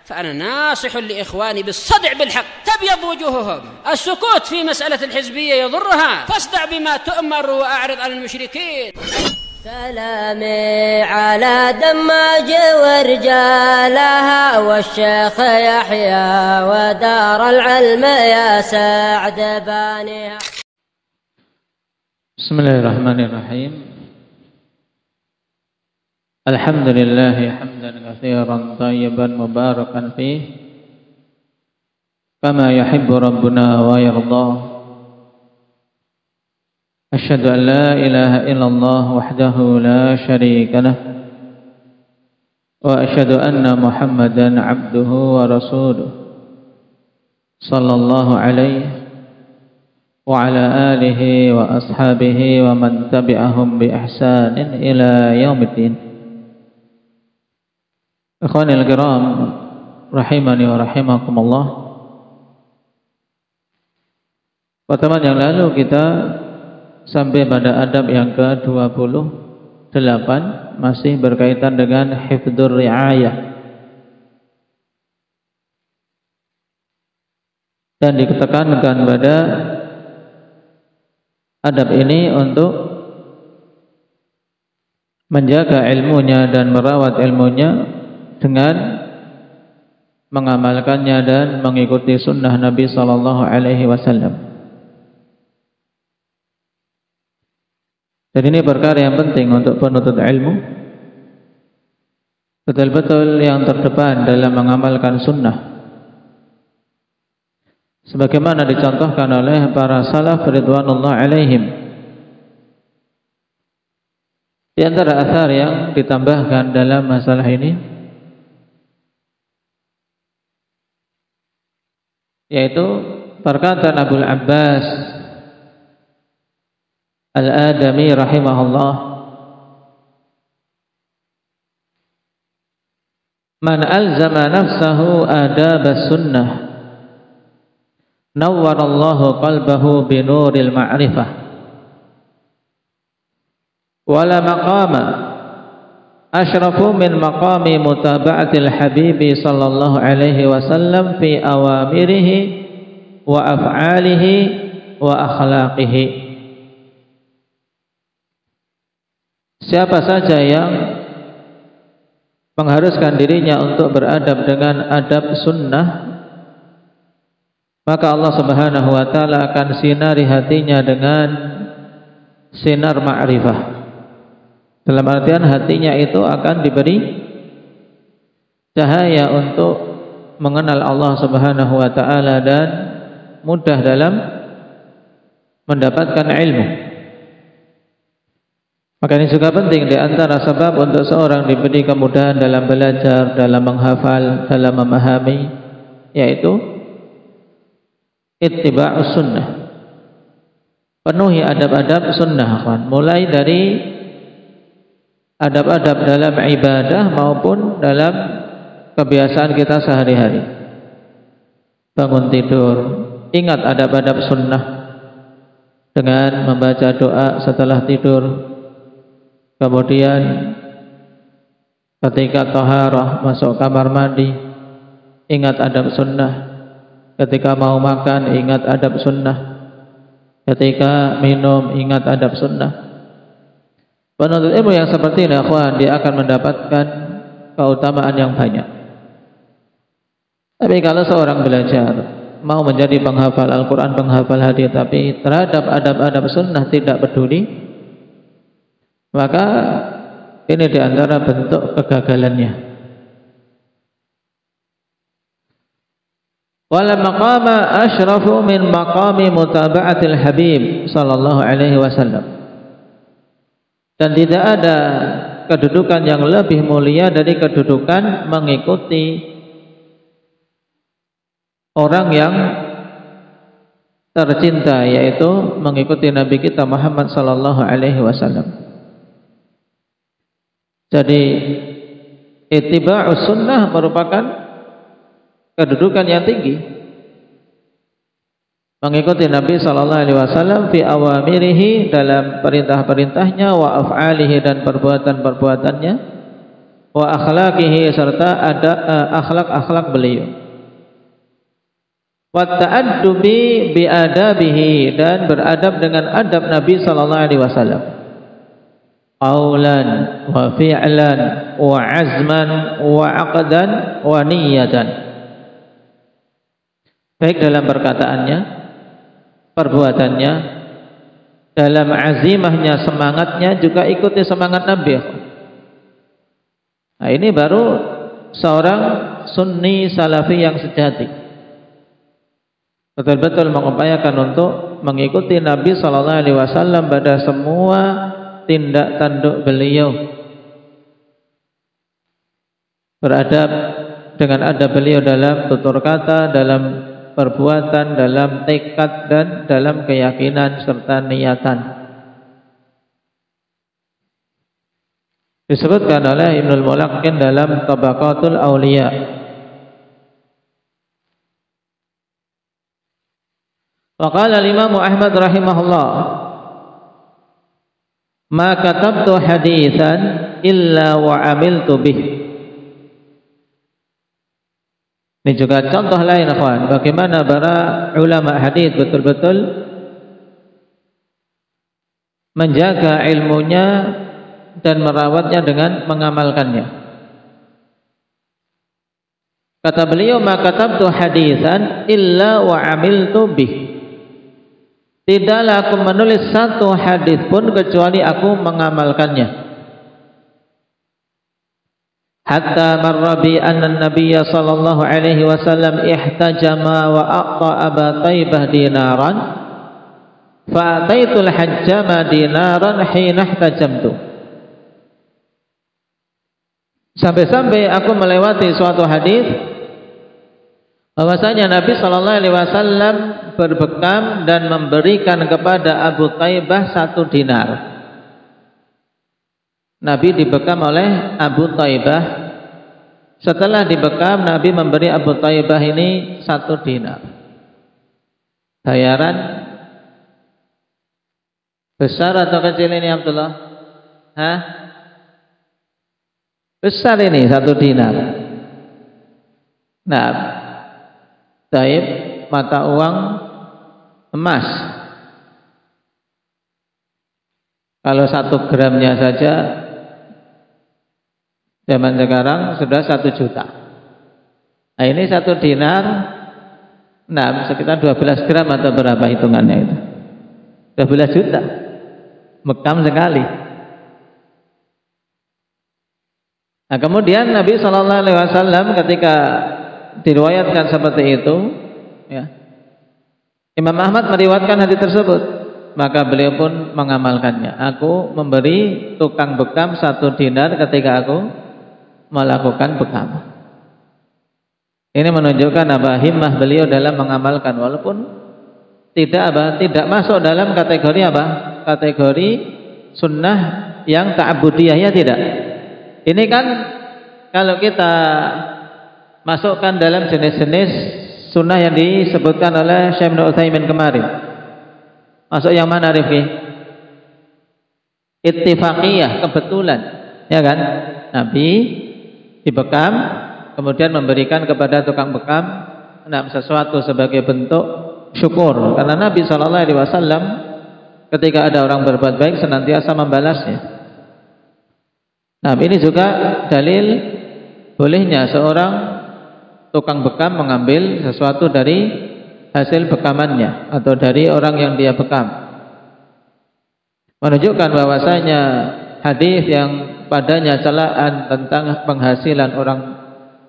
فأنا ناصح لإخواني بالصدع بالحق تبيض وجوههم. السكوت في مسألة الحزبية يضرها، فاصدع بما تؤمر وأعرض عن المشركين. سلامي على دماج ورجالها والشيخ يحيى ودار العلم يا سعد بانيها. بسم الله الرحمن الرحيم. الحمد لله حمدا كثيرا طيبا مباركا فيه كما يحب ربنا ويرضى. أشهد أن لا إله إلا الله وحده لا شريك له وأشهد أن محمدا عبده ورسوله صلى الله عليه وعلى آله وأصحابه ومن تبعهم بإحسان إلى يوم الدين. Ikhwanil kiram rahimani wa rahimakumullah. Pertemuan yang lalu kita sampai pada adab yang ke-28, masih berkaitan dengan hifdzur ri'ayah. Dan ditekankan pada adab ini untuk menjaga ilmunya dan merawat ilmunya dengan mengamalkannya dan mengikuti sunnah Nabi sallallahu alaihi wasallam. Dan ini perkara yang penting untuk penuntut ilmu, betul-betul yang terdepan dalam mengamalkan sunnah, sebagaimana dicontohkan oleh para salaf ridwanullah alaihim. Di antara athar yang ditambahkan dalam masalah ini yaitu perkataan Abul Abbas Al-Adami rahimahullah, man alzama nafsahu adab as-sunnah nawwarallahu qalbahu binuril ma'rifah wala maqama asyrafu min maqami mutaba'atil habibi sallallahu alaihi wasallam fi awamirihi wa af'alihi wa akhlaqihi. Siapa saja yang mengharuskan dirinya untuk beradab dengan adab sunnah, maka Allah Subhanahu wa taala akan sinari hatinya dengan sinar ma'rifah. Dalam artian hatinya itu akan diberi cahaya untuk mengenal Allah Subhanahu wa taala dan mudah dalam mendapatkan ilmu. Maka ini juga penting di antara sebab untuk seorang diberi kemudahan dalam belajar, dalam menghafal, dalam memahami, yaitu ittiba'us sunnah. Penuhi adab-adab sunnah, mulai dari adab-adab dalam ibadah maupun dalam kebiasaan kita sehari-hari. Bangun tidur, ingat adab-adab sunnah dengan membaca doa setelah tidur. Kemudian ketika taharah masuk kamar mandi, ingat adab sunnah. Ketika mau makan, ingat adab sunnah. Ketika minum, ingat adab sunnah. Penuntut ilmu yang seperti ini, akhwan, dia akan mendapatkan keutamaan yang banyak. Tapi kalau seorang belajar mau menjadi penghafal Al-Quran, penghafal hadis, tapi terhadap adab-adab sunnah tidak peduli, maka ini diantara bentuk kegagalannya. Wala maqama asyrafu min maqami mutaba'atil habib sallallahu alaihi wasallam. Dan tidak ada kedudukan yang lebih mulia dari kedudukan mengikuti orang yang tercinta, yaitu mengikuti Nabi kita Muhammad sallallahu alaihi wasallam. Jadi ittiba'us sunnah merupakan kedudukan yang tinggi. Mengikuti Nabi sallallahu alaihi wasallam fi awamirihi, dalam perintah-perintahnya, wa af'alihi, dan perbuatan-perbuatannya, wa akhlaqihi, serta ada akhlak-akhlak beliau, wa ta'addubi bi adabihi, dan beradab dengan adab Nabi sallallahu alaihi wasallam, qaulan wa fi'lan wa azman wa aqdan wa niyatan, baik dalam perkataannya, perbuatannya, dalam azimahnya, semangatnya, juga ikuti semangat Nabi. Nah, ini baru seorang sunni salafi yang sejati, betul-betul mengupayakan untuk mengikuti Nabi sallallahu alaihi wasallam pada semua tindak tanduk beliau, beradab dengan adab beliau dalam tutur kata, dalam perbuatan, dalam tekad, dan dalam keyakinan serta niatan. Disebutkan oleh Ibnul Mulaqqin dalam Tabaqatul Auliya, wa qala al-Imam Ahmad rahimahullah, ma katabtu haditsan illa wa amiltu bih. Ini juga contoh lain, kawan, bagaimana para ulama hadis betul-betul menjaga ilmunya dan merawatnya dengan mengamalkannya. Kata beliau, ma katabtu haditsan illa wa amiltu bih. Tidaklah aku menulis satu hadis pun kecuali aku mengamalkannya. Hatta marra bi anna an-nabiy sallallahu alaihi wasallam ihtajama wa aqta Aba Taibah dinaran fa ataitul hajjama dinaran hina ihtajamtu. Sampai-sampai aku melewati suatu hadis bahwasanya Nabi sallallahu alaihi wasallam berbekam dan memberikan kepada Abu Taibah 1 dinar. Nabi dibekam oleh Abu Taibah. Setelah dibekam, Nabi memberi Abu Taibah ini 1 dinar. Bayaran besar atau kecil ini, Abdullah? Hah? Besar ini 1 dinar. Nah, taib mata uang emas. Kalau 1 gramnya saja zaman sekarang sudah 1 juta. Nah, ini 1 dinar, nah sekitar 12 gram atau berapa hitungannya itu? 12 juta. Mekam sekali. Nah, kemudian Nabi sallallahu alaihi wasallam ketika diriwayatkan seperti itu, ya, Imam Ahmad meriwayatkan hadis tersebut, maka beliau pun mengamalkannya. Aku memberi tukang bekam 1 dinar ketika aku melakukan bekam. Ini menunjukkan himmah beliau dalam mengamalkan, walaupun tidak masuk dalam kategori kategori sunnah yang ta'budiyahnya, tidak. Ini kan kalau kita masukkan dalam jenis-jenis sunnah yang disebutkan oleh Syekh Ibnu Utsaimin kemarin, masuk yang mana, Rifki? Ittifaqiyah, kebetulan, ya kan? Nabi dibekam, kemudian memberikan kepada tukang bekam sesuatu sebagai bentuk syukur, karena Nabi sallallahu alaihi wasallam ketika ada orang berbuat baik senantiasa membalasnya. Nah, ini juga dalil bolehnya seorang tukang bekam mengambil sesuatu dari hasil bekamannya atau dari orang yang dia bekam, menunjukkan bahwasanya hadis yang padanya celaan tentang penghasilan orang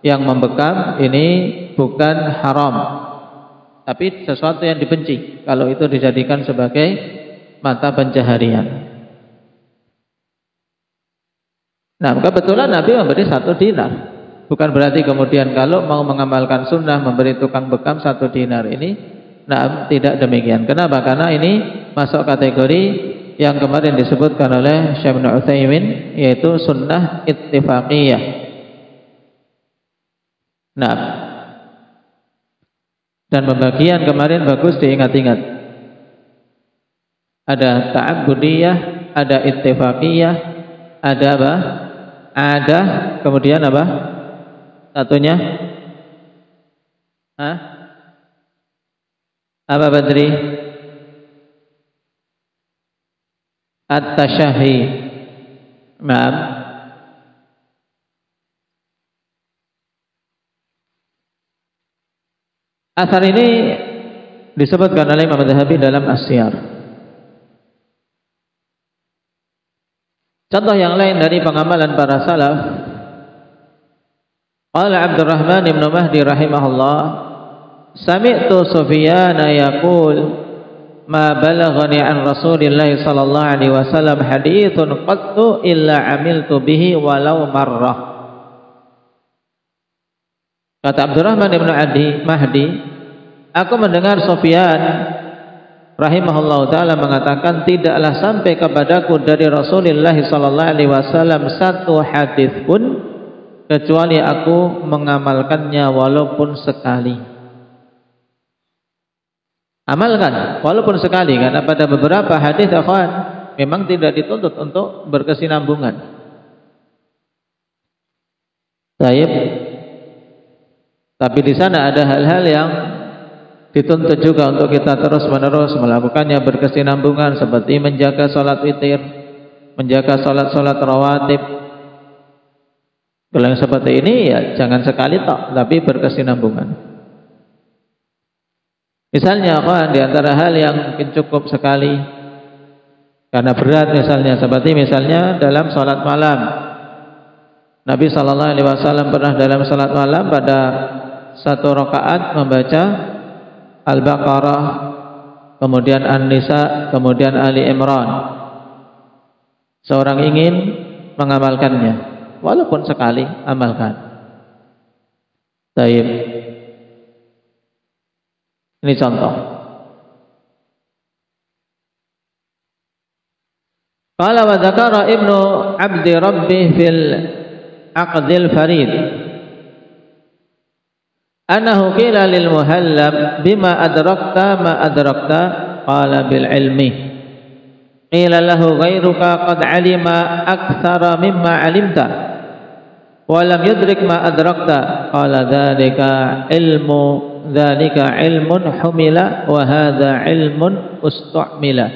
yang membekam ini bukan haram, tapi sesuatu yang dibenci kalau itu dijadikan sebagai mata pencaharian. Nah, kebetulan Nabi memberi 1 dinar. Bukan berarti kemudian kalau mau mengamalkan sunnah memberi tukang bekam 1 dinar ini, nah, tidak demikian. Kenapa? Karena ini masuk kategori yang kemarin disebutkan oleh Syekh Ibnu Utsaimin, yaitu sunnah ittifaqiyah. Nah, dan pembagian kemarin bagus diingat-ingat. Ada ta'abbudiyah, ada ittifaqiyah, ada Ada, kemudian apa? Satunya? Hah? Apa Badri? At-tasyahi. Maaf. Asar ini disebutkan oleh Imam Adz-Dzahabi dalam As-Siyar. Contoh yang lain dari pengamalan para salaf. Qala Abdurrahman ibn Mahdi rahimahullah, sami'tu Sufyan yaqul ma balaghani an Rasulillah sallallahu alaihi wasallam haditsun qattu illa amiltu bihi walau marrah. Kata Abdurrahman ibn Mahdi, aku mendengar Sufyan rahimahullah ta'ala mengatakan, tidaklah sampai kepadaku dari Rasulullah sallallahu alaihi wasallam satu hadis pun kecuali aku mengamalkannya walaupun sekali. Amalkan walaupun sekali, karena pada beberapa hadis akhwan memang tidak dituntut untuk berkesinambungan. Baik. Tapi di sana ada hal-hal yang dituntut juga untuk kita terus-menerus melakukannya berkesinambungan, seperti menjaga sholat witir, menjaga sholat-sholat rawatib. Kalau yang seperti ini ya jangan sekali tok, tapi berkesinambungan. Misalnya di antara hal yang mungkin cukup sekali karena berat, misalnya seperti dalam sholat malam. Nabi sallallahu alaihi wasallam pernah dalam sholat malam pada satu rakaat membaca Al-Baqarah, kemudian An-Nisa, kemudian Ali Imran. Seorang ingin mengamalkannya, walaupun sekali, amalkan. Baik. Ini contoh. Qala wa dzakara Ibnu Abdi Rabbi fil Aqdil Farid annahu qila lil muhallab bima adrakta ma adrakta, qala bil ilmi. Qila lahu ghairuka qad alima aktsara mimma alimta wa lam yudrik ma adrakta, qala dzalika ilmun humila wa hadza ilmun ustu'mila.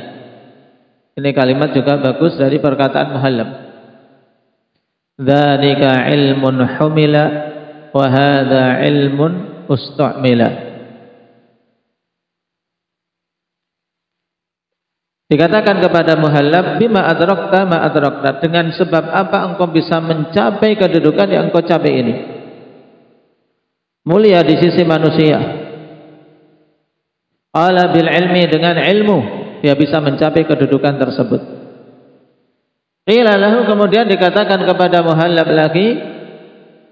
Ini kalimat juga bagus dari perkataan muhallab. Dzalika ilmun humila wa hadza ilmun ustu'mila. Dikatakan kepada muhallab, bima adrakta ma adrakta, dengan sebab apa engkau bisa mencapai kedudukan yang engkau capai ini, mulia di sisi manusia. Qala bil ilmi, dengan ilmu dia bisa mencapai kedudukan tersebut. Qila lahu, kemudian dikatakan kepada muhallab lagi,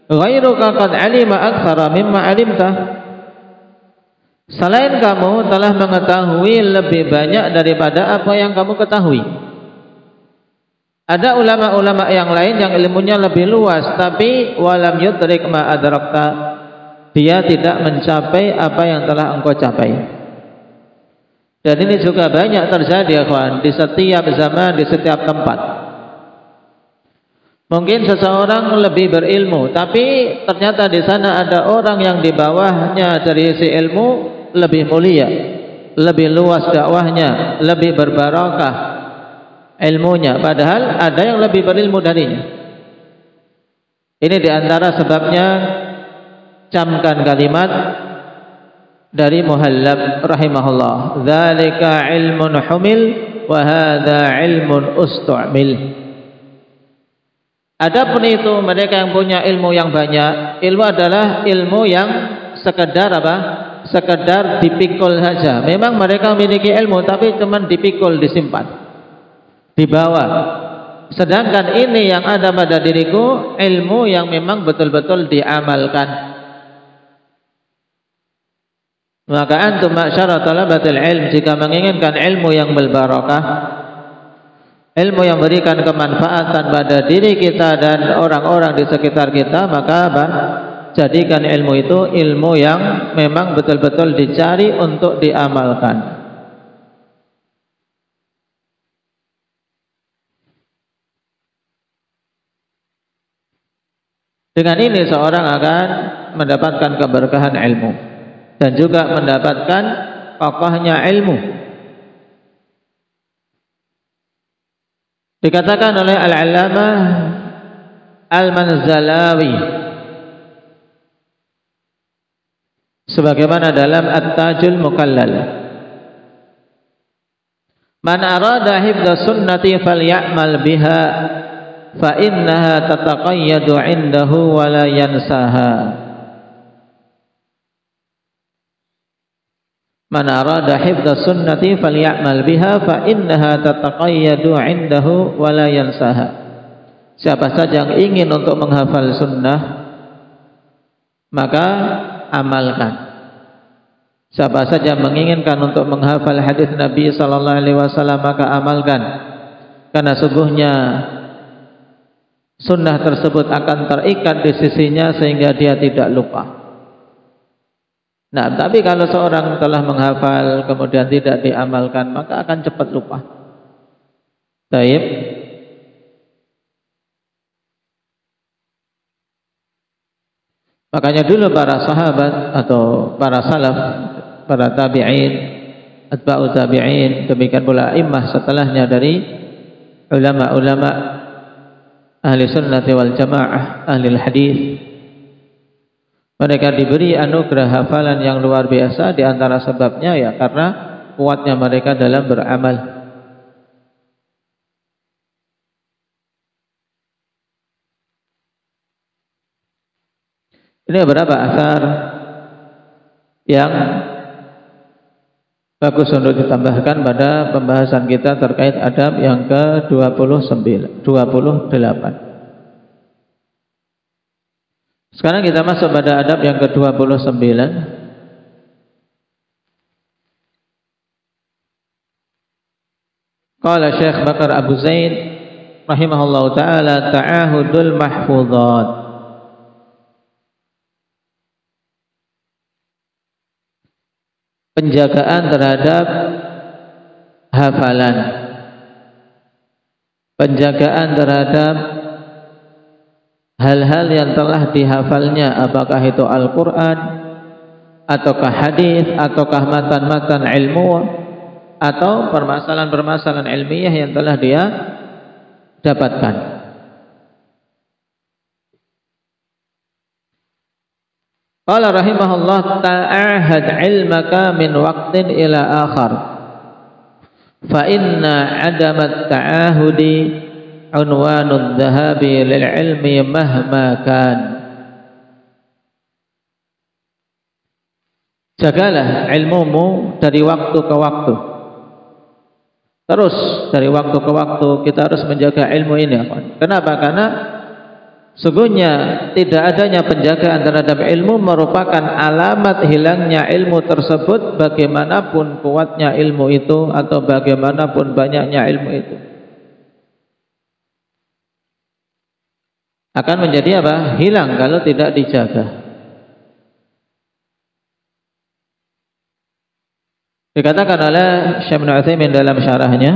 ghairuka qad alima aktsara mimma alimta, selain kamu telah mengetahui lebih banyak daripada apa yang kamu ketahui. Ada ulama-ulama yang lain yang ilmunya lebih luas, tapi walam yudrik ma adrakta, dia tidak mencapai apa yang telah engkau capai. Dan ini juga banyak terjadi, kawan, di setiap zaman, di setiap tempat. Mungkin seseorang lebih berilmu, tapi ternyata di sana ada orang yang di bawahnya dari sisi ilmu lebih mulia, lebih luas dakwahnya, lebih berbarakah ilmunya, padahal ada yang lebih berilmu darinya. Ini diantara sebabnya camkan kalimat dari muhallab rahimahullah, dzalika ilmun humil wa hadza ilmun ustu'mil. Adapun itu mereka yang punya ilmu yang banyak, ilmu adalah ilmu yang sekedar apa? Sekedar dipikul saja. Memang mereka memiliki ilmu, tapi cuma dipikul, disimpan, dibawa. Sedangkan ini yang ada pada diriku, ilmu yang memang betul-betul diamalkan. Maka antum ma'syara talabatul ilm, jika menginginkan ilmu yang berbarakah, ilmu yang berikan kemanfaatan pada diri kita dan orang-orang di sekitar kita, maka apa? Jadikan ilmu itu ilmu yang memang betul-betul dicari untuk diamalkan. Dengan ini seorang akan mendapatkan keberkahan ilmu dan juga mendapatkan kokohnya ilmu. Dikatakan oleh Al-Allamah Al-Manzalawi sebagaimana dalam At-Tajul Mukallal, man arada hifdza sunnati falyamal biha fa innaha tataqayyadu 'indahu wa la yansaha. Man arada hifdza sunnati falyamal biha fa innaha tataqayyadu 'indahu wa la yansaha. Siapa saja yang ingin untuk menghafal sunnah, maka amalkan. Siapa saja menginginkan untuk menghafal hadis Nabi sallallahu alaihi wasallam, maka amalkan. Karena sungguhnya sunnah tersebut akan terikat di sisinya sehingga dia tidak lupa. Nah, tapi kalau seorang telah menghafal kemudian tidak diamalkan, maka akan cepat lupa. Baik. Makanya dulu para sahabat atau para salaf, para tabi'in, atba'u tabi'in, demikian pula imah setelahnya dari ulama-ulama ahli sunnati wal jamaah, ahli hadis, mereka diberi anugerah hafalan yang luar biasa. Di antara sebabnya ya karena kuatnya mereka dalam beramal. Ini beberapa asar yang bagus untuk ditambahkan pada pembahasan kita terkait adab yang ke-28. Sekarang kita masuk pada adab yang ke-29. Qala Syekh Bakar Abu Zaid rahimahullahu taala, ta'ahudul mahfuzat. Penjagaan terhadap hafalan, penjagaan terhadap hal-hal yang telah dihafalnya, apakah itu Al-Quran, ataukah hadis, ataukah matan-matan ilmu, atau permasalahan-permasalahan ilmiah yang telah dia dapatkan. Qala rahimahullah, ta'ahad ilmaka min waqtin ila akhar fa inna adamat ta'ahudi unwanud dhahabi lil ilmi mahma kan. Jagalah ilmumu dari waktu ke waktu. Terus dari waktu ke waktu kita harus menjaga ilmu ini. Kenapa? Karena sungguhnya tidak adanya penjagaan terhadap ilmu merupakan alamat hilangnya ilmu tersebut, bagaimanapun kuatnya ilmu itu atau bagaimanapun banyaknya ilmu itu. Akan menjadi apa? Hilang kalau tidak dijaga. Dikatakan oleh Syekh Ibnu Utsaimin dalam syarahnya,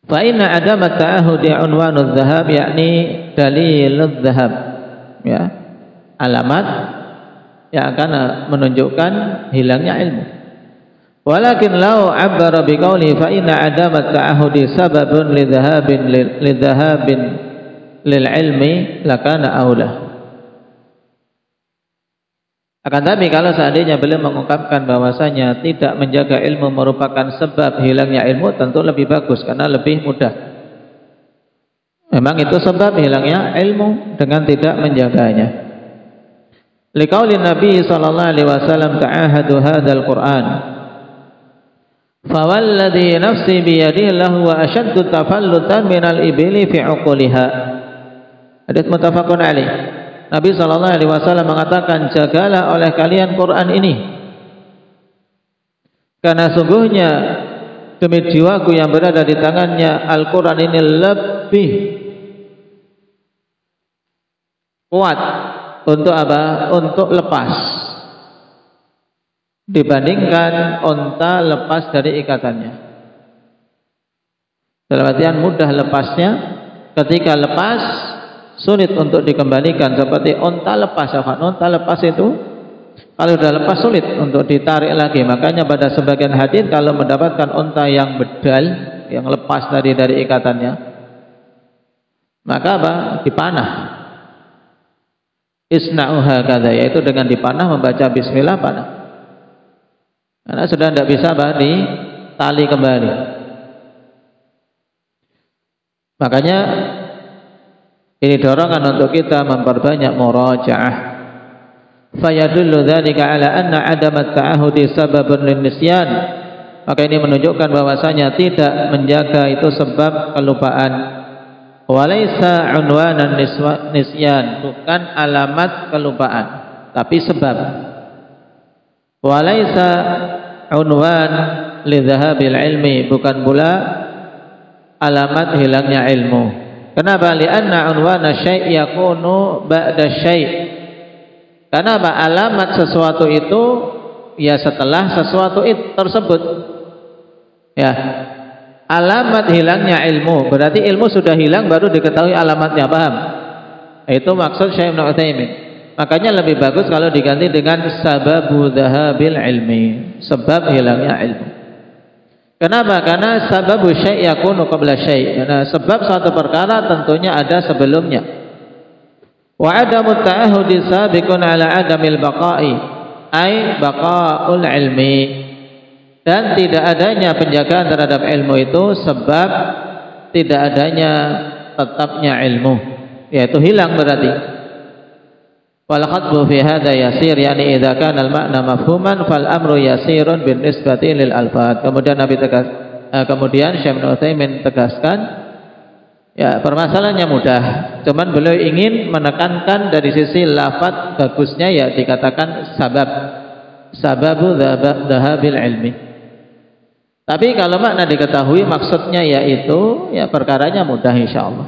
fa inna adama ta'ahudi unwanud dhahab, yakni dalilud dhahab, ya, alamat yang akan menunjukkan hilangnya ilmu. Walakin law abbara biqauli fa inna adama ta'ahudi sababun lidhahabin lil ilmi lakana aula. Akan tapi kalau seandainya beliau mengungkapkan bahwasanya tidak menjaga ilmu merupakan sebab hilangnya ilmu, tentu lebih bagus karena lebih mudah. Memang itu sebab hilangnya ilmu dengan tidak menjaganya. Liqauli Nabi sallallahu alaihi wasallam, ta'ahadu hadzal Qur'an fa walladhi nafsi bi yadihi lahu wa ashaddu tafallutan minal ibili fi uquliha. Hadits muttafaqun alaih. Nabi sallallahu alaihi wasallam mengatakan, jagalah oleh kalian Quran ini, karena sungguhnya demi jiwaku yang berada di tangannya, Al-Quran ini lebih kuat untuk apa? Untuk lepas dibandingkan unta lepas dari ikatannya. Dalam artian mudah lepasnya. Ketika lepas sulit untuk dikembalikan, seperti unta lepas. Unta lepas itu kalau sudah lepas sulit untuk ditarik lagi. Makanya pada sebagian hadis kalau mendapatkan unta yang bedal, yang lepas dari ikatannya, maka apa? Dipanah. Isna'uha kadza, yaitu dengan dipanah, membaca bismillah, panah. Karena sudah tidak bisa ditali kembali. Makanya ini dorongan untuk kita memperbanyak murajaah. Fayadullu dzalika ala anna 'adam at-ta'ahudi sababun lin-nisyan. Maka ini menunjukkan bahwasanya tidak menjaga itu sebab kelupaan. Walaisa unwanan nisyan, bukan alamat kelupaan, tapi sebab. Walaisa unwan lidzahabil ilmi, bukan pula alamat hilangnya ilmu. Kenapa? Lianna unwana syai' yakunu ba'da syai'. Kenapa? Alamat sesuatu itu ya setelah sesuatu itu tersebut. Ya. Alamat hilangnya ilmu, berarti ilmu sudah hilang baru diketahui alamatnya, paham? Itu maksud Syekh Ibnu Utsaimin. Makanya lebih bagus kalau diganti dengan sababu dzahabil ilmi, sebab hilangnya ilmu. Kenapa? Karena sababu syai' yakunu qabla syai'. Karena sebab suatu perkara tentunya ada sebelumnya. Wa adamut ta'ahudi sabiqun ala adamil baqa'i, ai baqa'ul ilmi. Dan tidak adanya penjagaan terhadap ilmu itu sebab tidak adanya tetapnya ilmu, yaitu hilang berarti. Wal khatbu fi hadza yasir, yani idza kana al ma'na mafhuman fal amru yasirun bin nisbati lil alfaz. Kemudian kemudian Syekh Ibnu Utsaimin tegaskan, ya permasalahannya mudah, cuman beliau ingin menekankan dari sisi lafaz bagusnya, ya dikatakan sababu dzahabil ilmi. Tapi kalau makna diketahui maksudnya yaitu, ya perkaranya mudah insyaallah.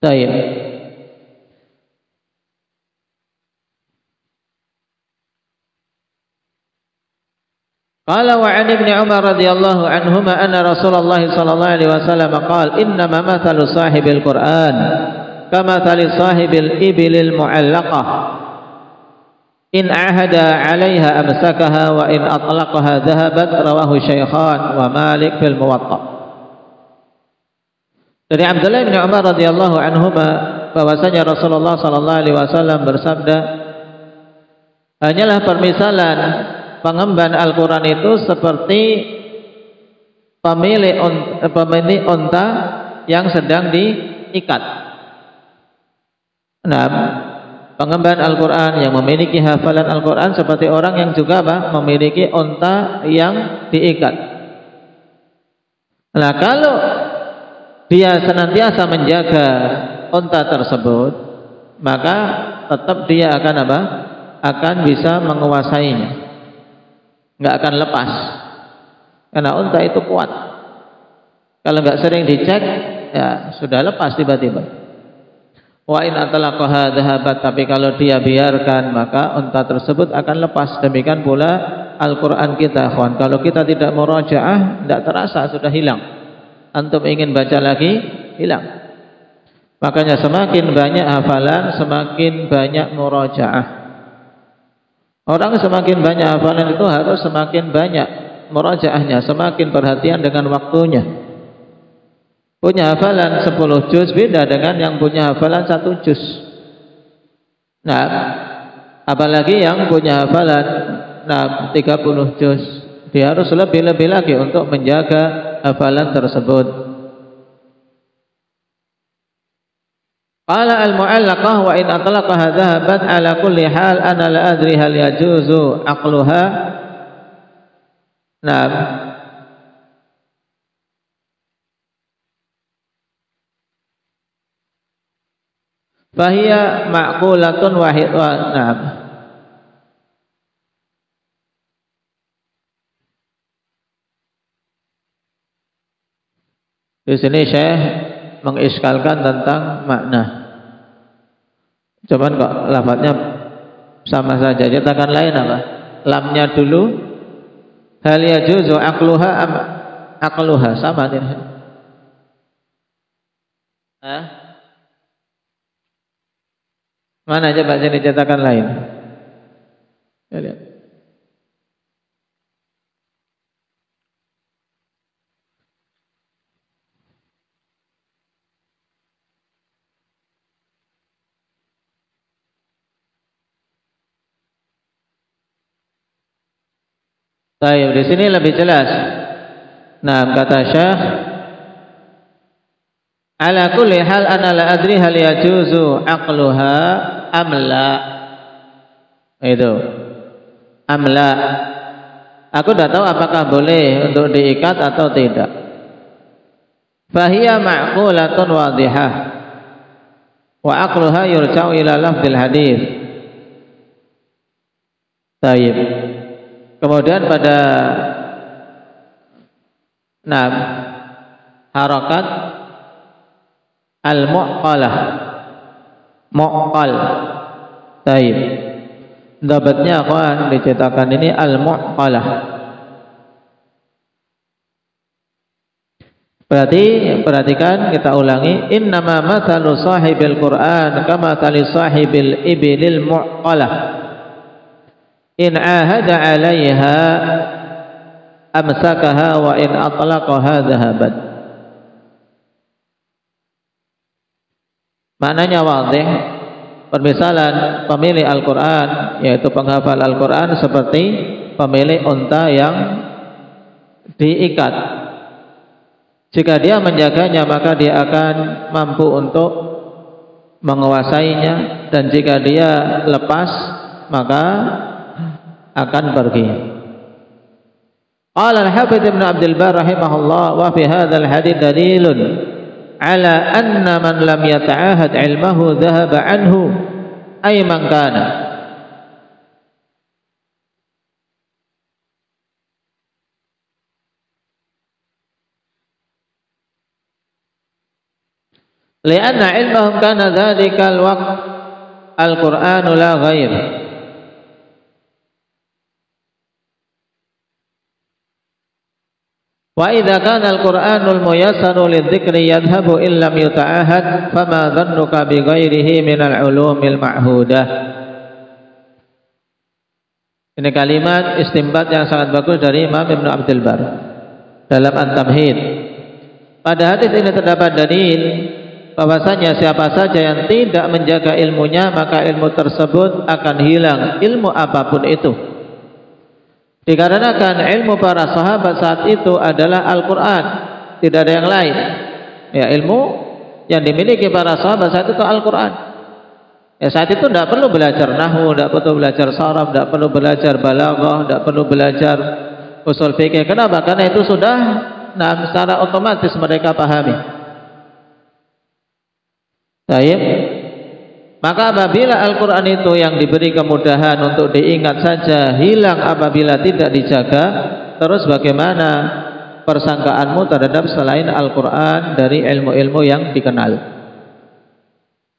Baik. Qala wa 'an Ibnu Umar radhiyallahu anhuma anna Rasulullah sallallahu alaihi wasallam qala innama mathalu sahibil Qur'an kamathali sahibil ibilil mu'allaqah in ahada 'alaiha amsakaha wa in atlaqaha dhahabat, rawahu Syaikhan wa Malik fil Muwatta. Dari Abdullah bin Umar radhiyallahu anhuma bahwasanya Rasulullah sallallahu alaihi wasallam bersabda, hanyalah permisalan pengemban Al-Qur'an itu seperti pemilik unta yang sedang diikat. Nah, pengemban Al-Quran yang memiliki hafalan Al-Quran seperti orang yang juga memiliki unta yang diikat. Nah, kalau dia senantiasa menjaga unta tersebut, maka tetap dia akan akan bisa menguasainya, nggak akan lepas, karena unta itu kuat. Kalau nggak sering dicek, ya sudah lepas tiba-tiba. Wa in atlaqaha dhahabat, tapi kalau dia biarkan maka unta tersebut akan lepas. Demikian pula Al-Qur'an kita, kawan. Kalau kita tidak murajaah, tidak terasa sudah hilang. Antum ingin baca lagi, hilang. Makanya semakin banyak hafalan, semakin banyak murajaah. Orang semakin banyak hafalan itu harus semakin banyak murajaahnya, semakin perhatian dengan waktunya. Punya hafalan 10 juz beda dengan yang punya hafalan 1 juz. Nah, apalagi yang punya hafalan 30 juz, dia harus lebih-lebih lagi untuk menjaga hafalan tersebut. Qala al-mu'allaqah wa in atlaqaha dhahabat ala kulli hal ana la adri hal yajuzu aqluha. Nah, fahiya ma'qulatun wahid wa na'am. Di sini Syekh mengiskalkan tentang makna. Cuman kok lafadznya sama saja. Cetakan lain apa? Lamnya dulu. Hal yajuzu aqluha am aqluha, sama tidak? Mana coba jadi cetakan lain? Ya, lihat. Baik, di sini lebih jelas. Nah, kata Syekh, ala kulli hal ana la adri hal yajuzu aqluha am la. Itu. Am la. Aku tidak tahu apakah boleh untuk diikat atau tidak. Fahiya ma'qulatun wadihah. Wa aqluha yurja'u ila lafdzil hadis. Baik. Kemudian pada harakat al-mu'qalah, mu'qal. Baik. Dabatnya akan dicetakan ini al-mu'qalah. Perhatikan, kita ulangi. Innama mathalu sahibil Qur'an kama mathali sahibil ibilil mu'qalah. In ahada 'alaiha amsakaha wa in atlaqaha dhahabat. Maknanya wadih. Permisalan pemilik Al-Quran, yaitu penghafal Al-Quran, seperti pemilik unta yang diikat. Jika dia menjaganya, maka dia akan mampu untuk menguasainya, dan jika dia lepas, maka akan pergi. Qala al-Hafidz Ibnu Abdul Barr rahimahullah, wa fi hadzal hadits dalilun ala anna man lam yata'ahad ilmahu dhahaba anhu ay man kana. Lianna ilmahum kana dzalika al-waqt al-Qur'anu la ghair. Wa idza kana al-Qur'anul muyassaru lidzikri yadhhabu illam yuta'ahad fama dhannuka bi ghairihi minal ulumil ma'hudah. Ini kalimat istinbat yang sangat bagus dari Imam Ibnu Abdul Barr dalam At-Tamhid. Pada hadis ini terdapat dalil bahwasanya siapa saja yang tidak menjaga ilmunya, maka ilmu tersebut akan hilang, ilmu apapun itu. Dikarenakan ilmu para sahabat saat itu adalah Al-Quran, tidak ada yang lain. Ya, ilmu yang dimiliki para sahabat saat itu Al-Quran. Ya, saat itu tidak perlu belajar nahwu, tidak perlu belajar sharaf, tidak perlu belajar balaghah, tidak perlu belajar usul fikih. Kenapa? Karena itu sudah secara otomatis mereka pahami. Baik. Maka apabila Al-Quran itu yang diberi kemudahan untuk diingat saja hilang apabila tidak dijaga, terus bagaimana persangkaanmu terhadap selain Al-Quran dari ilmu-ilmu yang dikenal?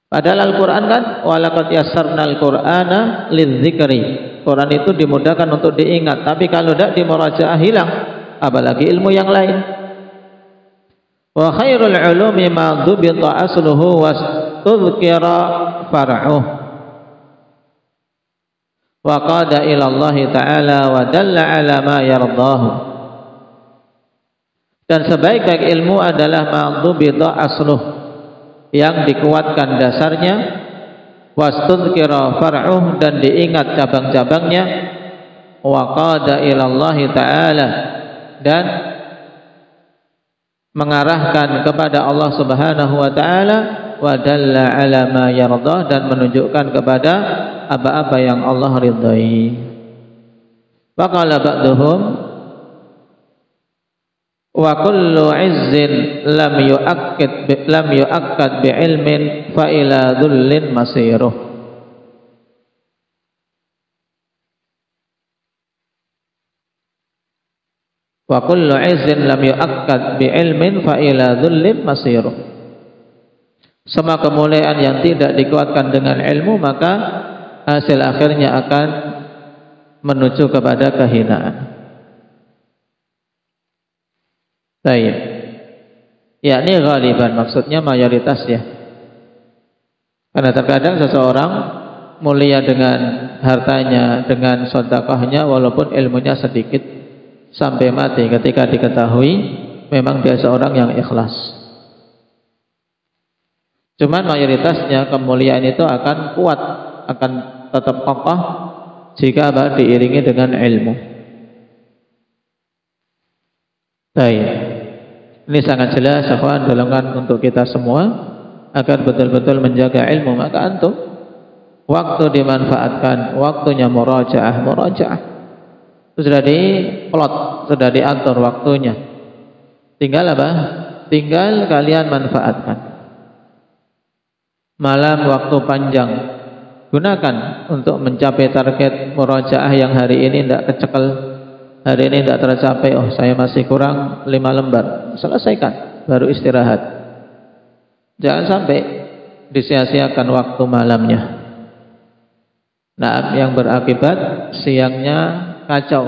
Padahal Al-Quran kan walaqad yassarnal Qur'ana lidzikri. Quran itu dimudahkan untuk diingat, tapi kalau tidak dimurajaah hilang, apalagi ilmu yang lain. Wa khairul ulumi ma dhubita asluhu wa tudhkira far'uh wa qada ila Allah ta'ala wa dalla ala ma yardahu. Dan sebaik-baik ilmu adalah ma dhubita asluh, yang dikuatkan dasarnya, wastudhkira far'uh, dan diingat cabang-cabangnya, wa qada ila Allah ta'ala, dan mengarahkan kepada Allah Subhanahu wa taala, wa dalla ala ma yardah, dan menunjukkan kepada apa-apa yang Allah ridhai. Faqala ba'duhum wa kullu 'izzin lam yu'akkad bi ilmin fa ila dhullin masiruh. Wa kullu 'izzin lam yu'akkad bi ilmin fa ila dhullin masiruh. Semua kemuliaan yang tidak dikuatkan dengan ilmu, maka hasil akhirnya akan menuju kepada kehinaan. Baik. Ya, ini ghaliban, maksudnya mayoritas ya. Karena terkadang seseorang mulia dengan hartanya, dengan sedekahnya, walaupun ilmunya sedikit, sampai mati ketika diketahui memang dia seorang yang ikhlas. Cuman mayoritasnya kemuliaan itu akan kuat, akan tetap kokoh jika diiringi dengan ilmu. Baik, ini sangat jelas akhwan dorongan untuk kita semua agar betul-betul menjaga ilmu. Maka antum waktu dimanfaatkan, waktunya murajaah. Sudah diplot, sudah diatur waktunya. Tinggal apa? Tinggal kalian manfaatkan. Malam waktu panjang gunakan untuk mencapai target murajaah yang hari ini tidak kecekel, hari ini tidak tercapai. Oh, saya masih kurang 5 lembar. Selesaikan, baru istirahat. Jangan sampai disia-siakan waktu malamnya. Nah, yang berakibat siangnya kacau,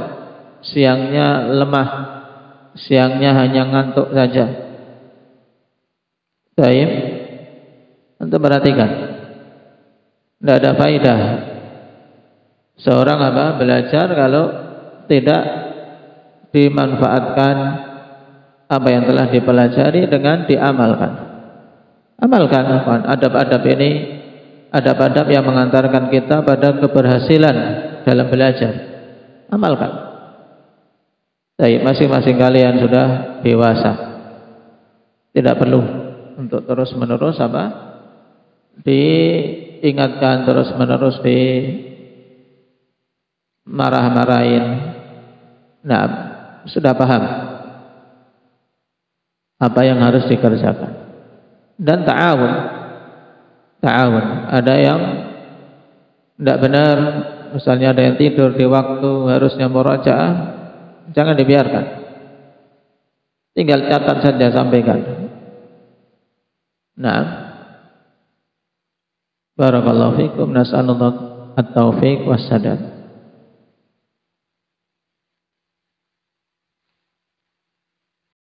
siangnya lemah, siangnya hanya ngantuk saja. Baik, untuk perhatikan, tidak ada faedah seorang belajar kalau tidak dimanfaatkan apa yang telah dipelajari dengan diamalkan. Amalkan adab-adab ini, adab-adab yang mengantarkan kita pada keberhasilan dalam belajar. Amalkan. Baik, masing-masing kalian sudah dewasa. Tidak perlu untuk terus-menerus diingatkan, terus-menerus marah-marahin. Nah, sudah paham apa yang harus dikerjakan. Dan ta'awun. Ada yang tidak benar, misalnya ada yang tidur di waktu harusnya murajaah, jangan dibiarkan. Tinggal catat saja, sampaikan. Nah, barakallahu fikum, nas'alullah at-taufiq was sadad.